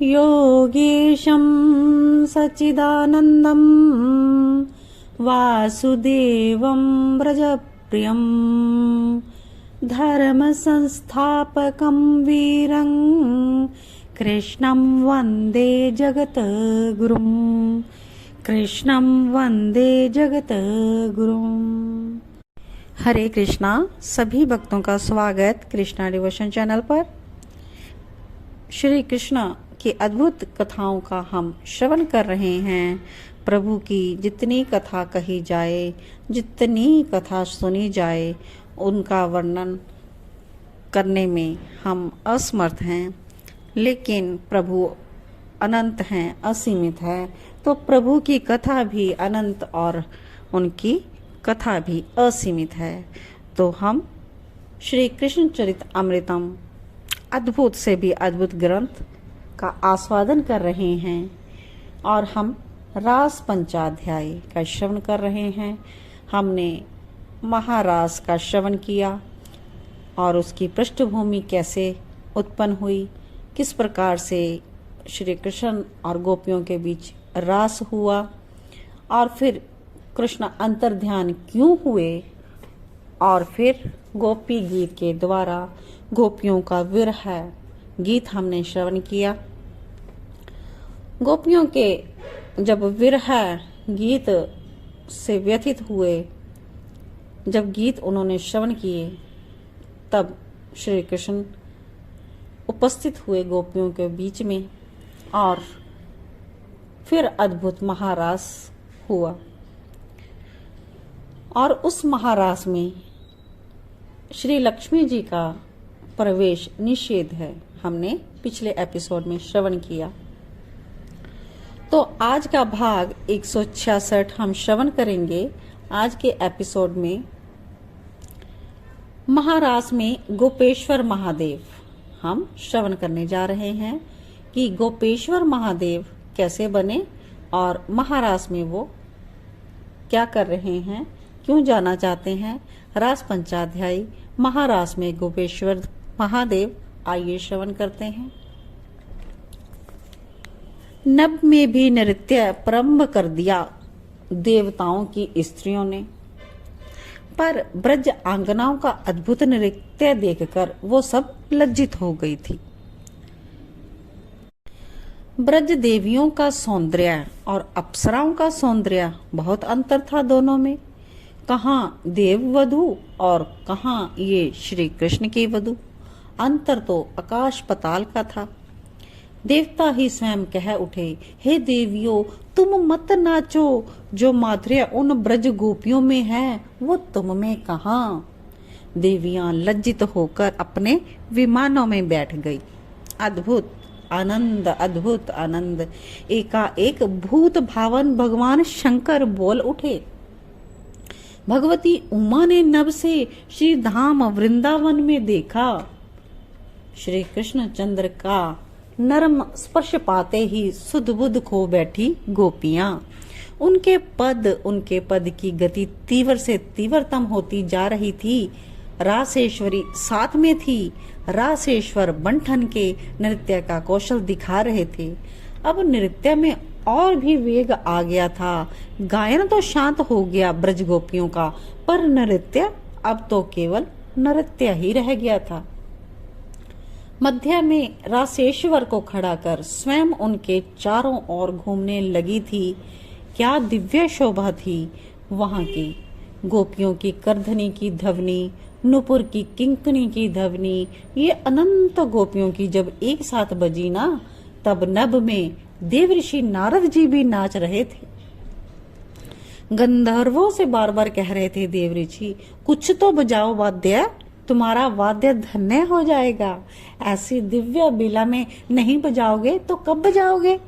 योगेशं सच्चिदानन्दं वासुदेवं व्रजप्रियं धर्मसंस्थापकं वीरं कृष्णं वन्दे जगद्गुरुं हरे कृष्णा। सभी भक्तों का स्वागत कृष्णा डिवोशन चैनल पर। श्री कृष्ण की अद्भुत कथाओं का हम श्रवण कर रहे हैं। प्रभु की जितनी कथा कही जाए, जितनी कथा सुनी जाए, उनका वर्णन करने में हम असमर्थ हैं। लेकिन प्रभु अनंत हैं, असीमित है, तो प्रभु की कथा भी अनंत और उनकी कथा भी असीमित है। तो हम श्री कृष्ण चरित अमृतम अद्भुत से भी अद्भुत ग्रंथ का आस्वादन कर रहे हैं और हम रास पंचाध्याय का श्रवण कर रहे हैं। हमने महारास का श्रवण किया और उसकी पृष्ठभूमि कैसे उत्पन्न हुई, किस प्रकार से श्री कृष्ण और गोपियों के बीच रास हुआ और फिर कृष्ण अंतर्ध्यान क्यों हुए, और फिर गोपी गीत के द्वारा गोपियों का विरह गीत हमने श्रवण किया। गोपियों के जब विरह गीत से व्यथित हुए, जब गीत उन्होंने श्रवण किए, तब श्री कृष्ण उपस्थित हुए गोपियों के बीच में और फिर अद्भुत महारास हुआ। और उस महारास में श्री लक्ष्मी जी का प्रवेश निषेध है, हमने पिछले एपिसोड में श्रवण किया। तो आज का भाग 166 हम श्रवण करेंगे। आज के एपिसोड में महारास में गोपेश्वर महादेव हम श्रवण करने जा रहे हैं कि गोपेश्वर महादेव कैसे बने और महारास में वो क्या कर रहे हैं, क्यों जाना चाहते हैं। रास पंचाध्यायी महारास में गोपेश्वर महादेव, आइए श्रवण करते हैं। नभ में भी नृत्य प्रारंभ कर दिया देवताओं की स्त्रियों ने, पर ब्रज आंगनाओं का अद्भुत नृत्य देखकर वो सब लज्जित हो गई थी। ब्रज देवियों का सौंदर्य और अप्सराओं का सौंदर्य बहुत अंतर था दोनों में। कहाँ देव वधु और कहाँ ये श्री कृष्ण की वधु, अंतर तो आकाश पताल का था। देवता ही स्वयं कह उठे, हे देवियों, तुम मत नाचो, जो माधुर्य उन ब्रज गोपियों में है वो तुम में कहाँ। देवियां लज्जित होकर अपने विमानों में बैठ गई। अद्भुत आनंद, अद्भुत आनंद। एकाएक भूत भावन भगवान शंकर बोल उठे। भगवती उमा ने नभ से श्री धाम वृंदावन में देखा। श्री कृष्ण चंद्र का नरम स्पर्श पाते ही सुध बुध खो बैठी गोपियां। उनके पद की गति तीव्र से तीव्रतम होती जा रही थी। रासेश्वरी साथ में थी। रासेश्वर बंठन के नृत्य का कौशल दिखा रहे थे। अब नृत्य में और भी वेग आ गया था। गायन तो शांत हो गया ब्रज गोपियों का, पर नृत्य अब तो केवल नृत्य ही रह गया था। मध्य में रासेश्वर को खड़ा कर स्वयं उनके चारों ओर घूमने लगी थी। क्या दिव्य शोभा थी वहां की। गोपियों की करधनी की ध्वनि, नुपुर की किंकनी की ध्वनि, ये अनंत गोपियों की जब एक साथ बजी ना, तब नभ में देव ऋषि नारद जी भी नाच रहे थे। गंधर्वों से बार बार कह रहे थे देव ऋषि, कुछ तो बजाओ वाद्य, तुम्हारा वाद्य धन्य हो जाएगा। ऐसी दिव्य बेला में नहीं बजाओगे तो कब बजाओगे।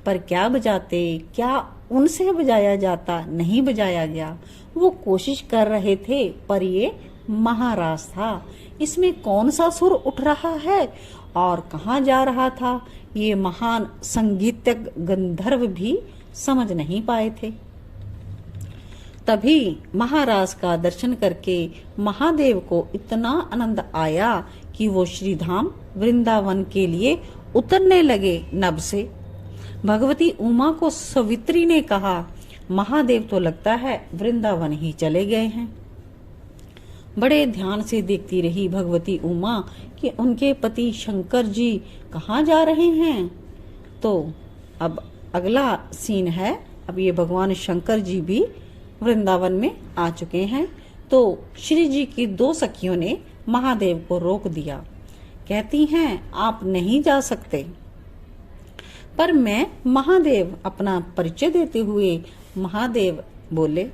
पर क्या बजाते, क्या उनसे बजाया जाता, नहीं बजाया गया। वो कोशिश कर रहे थे, पर ये महारास था, इसमें कौन सा सुर उठ रहा है और कहाँ जा रहा था, ये महान संगीतज्ञ गंधर्व भी समझ नहीं पाए थे। तभी महाराज का दर्शन करके महादेव को इतना आनंद आया कि वो श्रीधाम वृंदावन के लिए उतरने लगे नभ से। भगवती उमा को सवित्री ने कहा, महादेव तो लगता है वृंदावन ही चले गए हैं। बड़े ध्यान से देखती रही भगवती उमा कि उनके पति शंकर जी कहाँ जा रहे हैं। तो अब अगला सीन है, अब ये भगवान शंकर जी भी वृंदावन में आ चुके हैं। तो श्री जी की दो सखियों ने महादेव को रोक दिया। कहती हैं, आप नहीं जा सकते। पर मैं महादेव, अपना परिचय देते हुए महादेव बोले।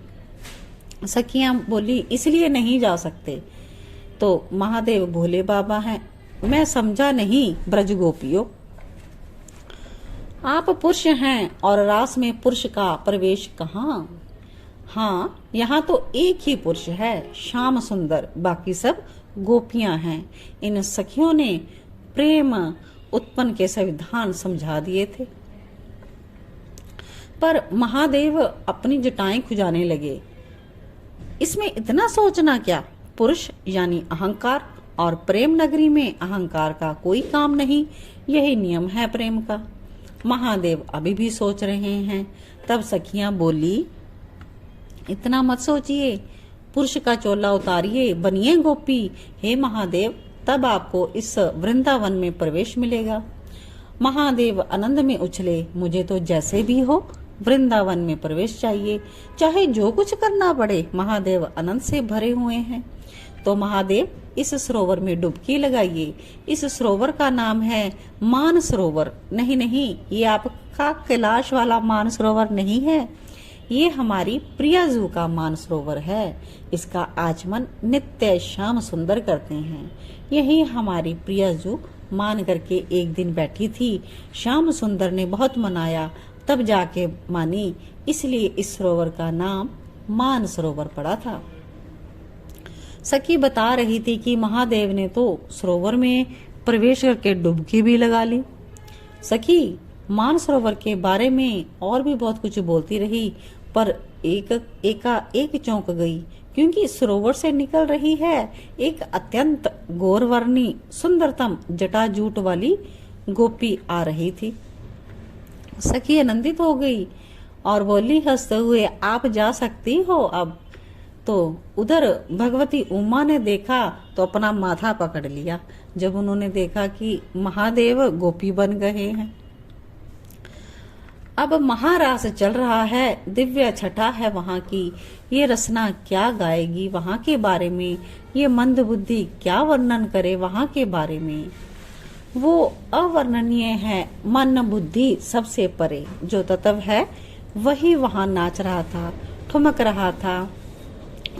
सखियां बोली, इसलिए नहीं जा सकते। तो महादेव भोले बाबा हैं, मैं समझा नहीं ब्रज गोपियों, आप पुरुष हैं और रास में पुरुष का प्रवेश कहाँ। हाँ, यहाँ तो एक ही पुरुष है, श्याम सुंदर, बाकी सब गोपियां हैं। इन सखियों ने प्रेम उत्पन्न के संविधान समझा दिए थे। पर महादेव अपनी जटाएं खुजाने लगे। इसमें इतना सोचना क्या, पुरुष यानी अहंकार, और प्रेम नगरी में अहंकार का कोई काम नहीं, यही नियम है प्रेम का। महादेव अभी भी सोच रहे हैं। तब सखियां बोली, इतना मत सोचिए, पुरुष का चोला उतारिए, बनिए गोपी। हे महादेव, तब आपको इस वृंदावन में प्रवेश मिलेगा। महादेव आनंद में उछले, मुझे तो जैसे भी हो वृंदावन में प्रवेश चाहिए, चाहे जो कुछ करना पड़े। महादेव आनंद से भरे हुए हैं। तो महादेव, इस सरोवर में डुबकी लगाइए। इस सरोवर का नाम है मान सरोवर। नहीं नहीं, ये आपका कैलाश वाला मान सरोवर नहीं है, ये हमारी प्रियाजू का मान सरोवर है। इसका आचमन नित्य श्याम सुंदर करते हैं। यही हमारी प्रियाजू मान करके एक दिन बैठी थी। श्याम सुंदर ने बहुत मनाया, तब जाके मानी, इसलिए इस सरोवर का नाम मान सरोवर पड़ा था। सखी बता रही थी कि महादेव ने तो सरोवर में प्रवेश करके डुबकी भी लगा ली। सखी मान सरोवर के बारे में और भी बहुत कुछ बोलती रही, पर एक चौंक गई, क्योंकि सरोवर से निकल रही है एक अत्यंत गौरवर्णी सुंदरतम जटाजूट वाली गोपी आ रही थी। सखी आनंदित हो गई और बोली हंसते हुए, आप जा सकती हो अब। तो उधर भगवती उमा ने देखा तो अपना माथा पकड़ लिया, जब उन्होंने देखा कि महादेव गोपी बन गए हैं। अब महारास चल रहा है, दिव्य छटा है वहां की। ये रसना क्या गाएगी वहां के बारे में, ये मंद बुद्धि क्या वर्णन करे वहां के बारे में। वो अवर्णनीय है, मन बुद्धि सबसे परे। जो तत्व है वही वहां नाच रहा था, ठुमक रहा था,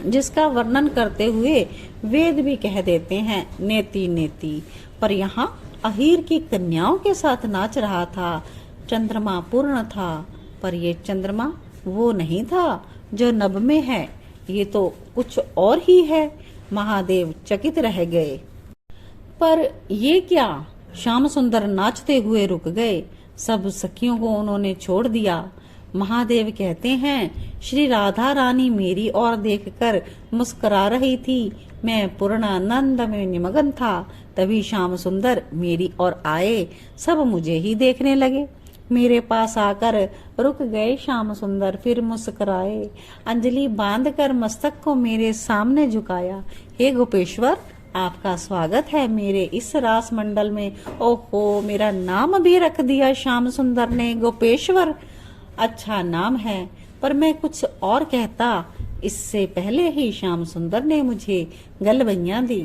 जिसका वर्णन करते हुए वेद भी कह देते हैं नेति नेति। पर यहाँ अहीर की कन्याओं के साथ नाच रहा था। चंद्रमा पूर्ण था, पर ये चंद्रमा वो नहीं था जो नभ में है, ये तो कुछ और ही है। महादेव चकित रह गए। पर ये क्या, श्याम सुंदर नाचते हुए रुक गए। सब सखियों को उन्होंने छोड़ दिया। महादेव कहते हैं, श्री राधा रानी मेरी ओर देखकर मुस्कुरा रही थी। मैं पूर्ण आनंद में निमग्न था। तभी श्याम सुंदर मेरी ओर आए, सब मुझे ही देखने लगे। मेरे पास आकर रुक गए श्याम सुंदर, फिर मुस्कुराए। अंजलि बांधकर मस्तक को मेरे सामने झुकाया। हे गोपेश्वर, आपका स्वागत है मेरे इस रास मंडल में। ओहो, मेरा नाम भी रख दिया श्याम सुंदर ने, गोपेश्वर। अच्छा नाम है, पर मैं कुछ और कहता। इससे पहले ही श्याम सुंदर ने मुझे गलबैयां दी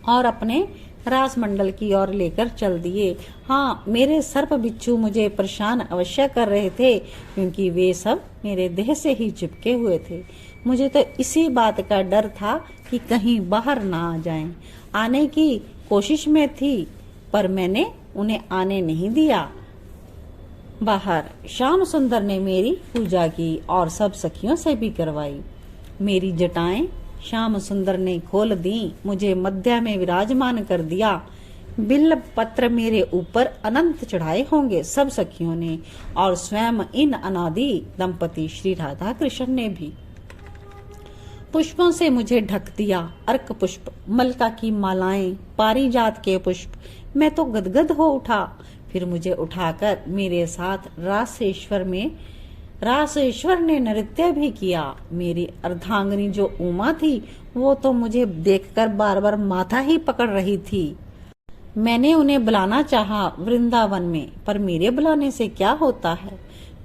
और अपने रास मंडल की ओर लेकर चल दिए। हाँ, मेरे सर्प बिच्छू मुझे परेशान अवश्य कर रहे थे, क्योंकि वे सब मेरे देह से ही चिपके हुए थे। मुझे तो इसी बात का डर था कि कहीं बाहर ना आ जाएं। आने की कोशिश में थी, पर मैंने उन्हें आने नहीं दिया बाहर। श्याम सुंदर ने मेरी पूजा की और सब सखियों से भी करवाई। मेरी जटाएं श्याम सुंदर ने खोल दी, मुझे मध्य में विराजमान कर दिया। बिल्व पत्र मेरे ऊपर अनंत चढ़ाए होंगे सब सखियों ने, और स्वयं इन अनादि दंपति श्री राधा कृष्ण ने भी। पुष्पों से मुझे ढक दिया। अर्क पुष्प, मलका की मालाएं, पारिजात के पुष्प, मैं तो गदगद हो उठा। फिर मुझे उठाकर मेरे साथ रासेश्वर ने नृत्य भी किया। मेरी अर्धांगिनी जो उमा थी वो तो मुझे देखकर बार बार माथा ही पकड़ रही थी। मैंने उन्हें बुलाना चाहा वृंदावन में, पर मेरे बुलाने से क्या होता है।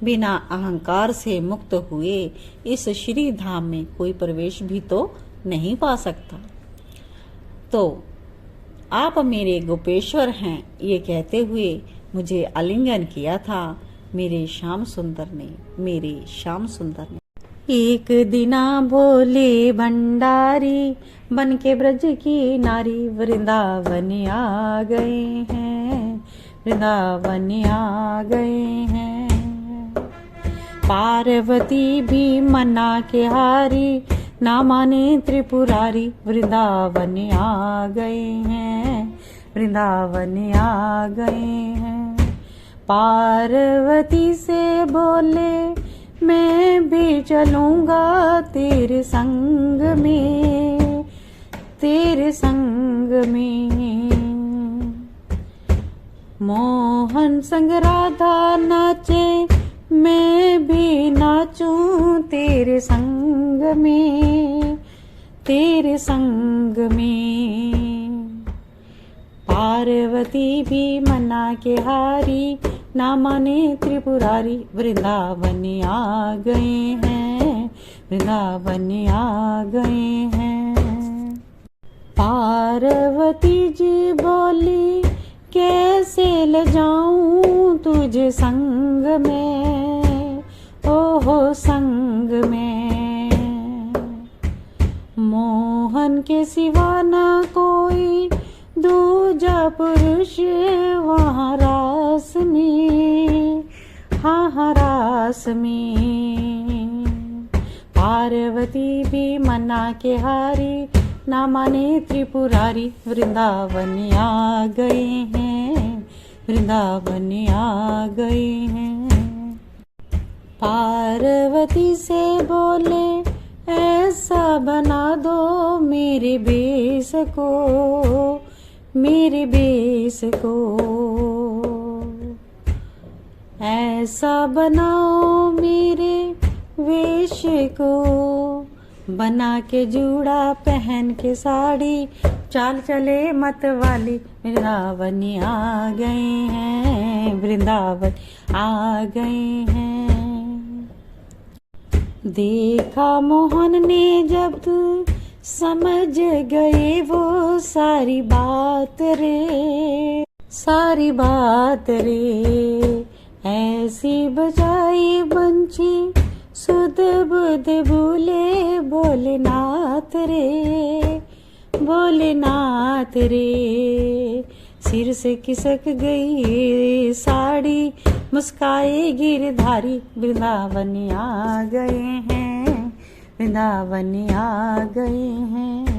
बिना अहंकार से मुक्त हुए इस श्री धाम में कोई प्रवेश भी तो नहीं पा सकता। तो आप मेरे गोपेश्वर हैं, ये कहते हुए मुझे आलिंगन किया था मेरे श्याम सुंदर ने। एक दिना भोले भंडारी बन के ब्रज की नारी वृंदावन आ गए हैं, पार्वती भी मना के हारी, ना माने त्रिपुरारी वृंदावन आ गए हैं। पार्वती से बोले मैं भी चलूंगा तेरे संग में। मोहन संग राधा नाचे, मैं भी नाचूं तेरे संग में। पार्वती भी मना के हारी, ना माने त्रिपुरारी वृंदावन आ गए हैं। पार्वती जी बोली कैसे ले जाऊं तुझे संग में, ओहो संग में। मोहन के सिवा ना कोई दूजा पुरुष वहाँ रास में। पार्वती भी मना के हारी, ना माने त्रिपुरारी वृंदावन आ गए हैं। पार्वती से बोले ऐसा बना दो मेरे बेस को, ऐसा बनाओ मेरे वेश को। बना के जूड़ा पहन के साड़ी, चाल चले मत वाली वृंदावन आ गए हैं। देखा मोहन ने जब समझ गए वो सारी बात रे। ऐसी बजाई बंची सुध बुध भूले भोलेनाथ रे। सिर से खिसक गई साड़ी, मुस्काए गिरधारी वृंदावन आ गए हैं।